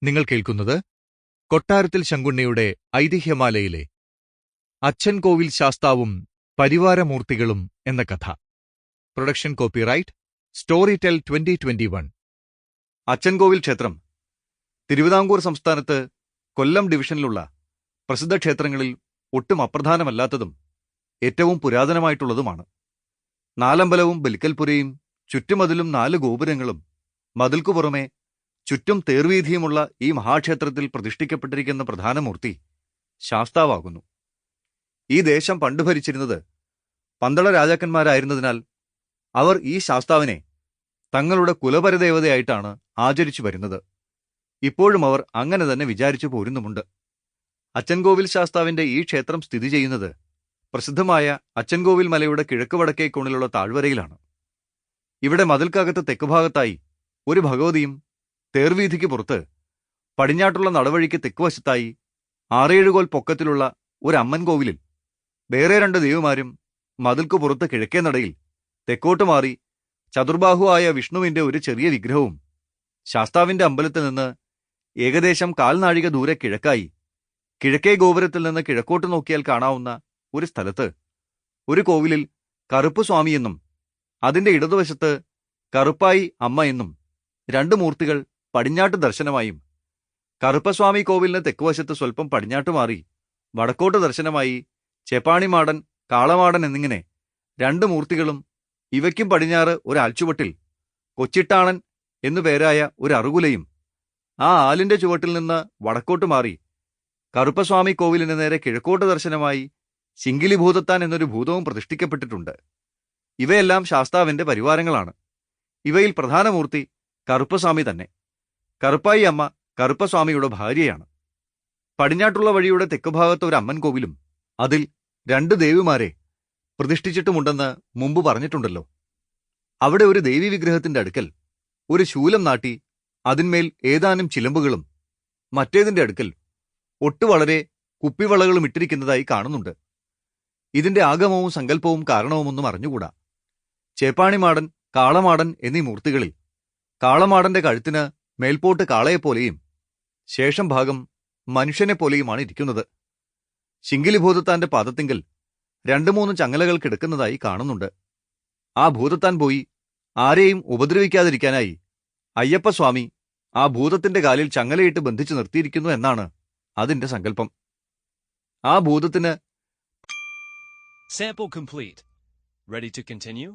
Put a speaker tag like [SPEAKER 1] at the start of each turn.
[SPEAKER 1] നിങ്ങൾ കേൾക്കുന്നത് കൊട്ടാരത്തിൽ ശങ്കുണ്ണിയുടെ ഐതിഹ്യമാലയിലെ അച്ഛൻകോവിൽ ശാസ്താവും പരിവാരമൂർത്തികളും എന്ന കഥ. Production copyright സ്റ്റോറിടെൽ 2021.
[SPEAKER 2] അച്ഛൻകോവിൽ ക്ഷേത്രം തിരുവിതാംകൂർ സംസ്ഥാനത്ത് കൊല്ലം ഡിവിഷനിലുള്ള പ്രസിദ്ധ ക്ഷേത്രങ്ങളിൽ ഒട്ടും അപ്രധാനമല്ലാത്തതും ഏറ്റവും പുരാതനമായിട്ടുള്ളതുമാണ്. നാലമ്പലവും ബലിക്കൽപുരയും ചുറ്റുമതിലും 4 ഗോപുരങ്ങളും മതിൽക്കു പുറമെ ചുറ്റും തേർവീഥിയുമുള്ള ഈ മഹാക്ഷേത്രത്തിൽ പ്രതിഷ്ഠിക്കപ്പെട്ടിരിക്കുന്ന പ്രധാന മൂർത്തി ശാസ്താവാകുന്നു. ഈ ദേശം പണ്ടു ഭരിച്ചിരുന്നത് പന്തള രാജാക്കന്മാരായിരുന്നതിനാൽ അവർ ഈ ശാസ്താവിനെ തങ്ങളുടെ കുലപരദേവതയായിട്ടാണ് ആചരിച്ചു വരുന്നത്. ഇപ്പോഴും അവർ അങ്ങനെ തന്നെ വിചാരിച്ചു പോരുന്നുമുണ്ട്. അച്ഛൻകോവിൽ ശാസ്താവിന്റെ ഈ ക്ഷേത്രം സ്ഥിതി ചെയ്യുന്നത് പ്രസിദ്ധമായ അച്ഛൻകോവിൽ മലയുടെ കിഴക്ക് വടക്കേ കോണിലുള്ള താഴ്വരയിലാണ്. ഇവിടെ മതിൽക്കകത്ത് തെക്കുഭാഗത്തായി ഒരു ഭഗവതിയും തേർവീഥിക്ക് പുറത്ത് പടിഞ്ഞാട്ടുള്ള നടവഴിക്ക് തെക്കുവശത്തായി 6-7 കോൽ പൊക്കത്തിലുള്ള ഒരു അമ്മൻ കോവിലിൽ വേറെ 2 ദേവിമാരും മതിൽക്കു പുറത്ത് കിഴക്കേ നടയിൽ തെക്കോട്ട് മാറി ചതുർബാഹുവായ വിഷ്ണുവിന്റെ ഒരു ചെറിയ വിഗ്രഹവും ശാസ്താവിന്റെ അമ്പലത്തിൽ നിന്ന് ഏകദേശം 1/4 നാഴിക ദൂരെ കിഴക്കായി കിഴക്കേ ഗോപുരത്തിൽ നിന്ന് കിഴക്കോട്ട് നോക്കിയാൽ കാണാവുന്ന ഒരു സ്ഥലത്ത് ഒരു കോവിലിൽ കറുപ്പ് സ്വാമിയെന്നും അതിന്റെ ഇടതുവശത്ത് കറുപ്പായി അമ്മ എന്നും 2 മൂർത്തികൾ പടിഞ്ഞാട്ട് ദർശനമായും കറുപ്പസ്വാമി കോവിലിന് തെക്കുവശത്ത് സ്വൽപ്പം പടിഞ്ഞാട്ട് മാറി വടക്കോട്ട് ദർശനമായി ചെപ്പാണിമാടൻ, കാളമാടൻ എന്നിങ്ങനെ 2 മൂർത്തികളും ഇവയ്ക്കും പടിഞ്ഞാറ് ഒരു ആൽച്ചുവട്ടിൽ കൊച്ചിട്ടാണൻ എന്നു പേരായ ഒരു അറുകുലയും ആ ആലിന്റെ ചുവട്ടിൽ നിന്ന് വടക്കോട്ട് മാറി കറുപ്പസ്വാമി കോവിലിന് നേരെ കിഴക്കോട്ട് ദർശനമായി ശിങ്കിലിഭൂതത്താൻ എന്നൊരു ഭൂതവും പ്രതിഷ്ഠിക്കപ്പെട്ടിട്ടുണ്ട്. ഇവയെല്ലാം ശാസ്താവിന്റെ പരിവാരങ്ങളാണ്. ഇവയിൽ പ്രധാന മൂർത്തി കറുപ്പസ്വാമി തന്നെ. കറുപ്പായി അമ്മ കറുപ്പസ്വാമിയുടെ ഭാര്യയാണ്. പടിഞ്ഞാട്ടുള്ള വഴിയുടെ തെക്കുഭാഗത്ത് ഒരു അമ്മൻ കോവിലും അതിൽ 2 ദേവിമാരെ പ്രതിഷ്ഠിച്ചിട്ടുമുണ്ടെന്ന് മുമ്പ് പറഞ്ഞിട്ടുണ്ടല്ലോ. അവിടെ ഒരു ദേവി വിഗ്രഹത്തിന്റെ അടുക്കൽ ഒരു ശൂലം നാട്ടി അതിന്മേൽ ഏതാനും ചിലമ്പുകളും മറ്റേതിന്റെ അടുക്കൽ ഒട്ടുവളരെ കുപ്പിവളകളും ഇട്ടിരിക്കുന്നതായി കാണുന്നുണ്ട്. ഇതിന്റെ ആഗമവും സങ്കല്പവും കാരണവുമൊന്നും അറിഞ്ഞുകൂടാ. ചേപ്പാണിമാടൻ, കാളമാടൻ എന്നീ മൂർത്തികളിൽ കാളമാടന്റെ കഴുത്തിന് മേൽപോട്ട് കാളയെപ്പോലെയും ശേഷം ഭാഗം മനുഷ്യനെപ്പോലെയുമാണ് ഇരിക്കുന്നത്. ശിങ്കിലിഭൂതത്താന്റെ പാദത്തിങ്കൽ 2-3 ചങ്ങലകൾ കിടക്കുന്നതായി കാണുന്നുണ്ട്. ആ ഭൂതത്താൻ പോയി ആരെയും ഉപദ്രവിക്കാതിരിക്കാനായി അയ്യപ്പസ്വാമി ആ ഭൂതത്തിന്റെ കാലിൽ ചങ്ങലയിട്ട് ബന്ധിച്ചു നിർത്തിയിരിക്കുന്നു എന്നാണ് അതിന്റെ സങ്കല്പം. ആ ഭൂതത്തിന്
[SPEAKER 3] Sample complete. Ready to continue?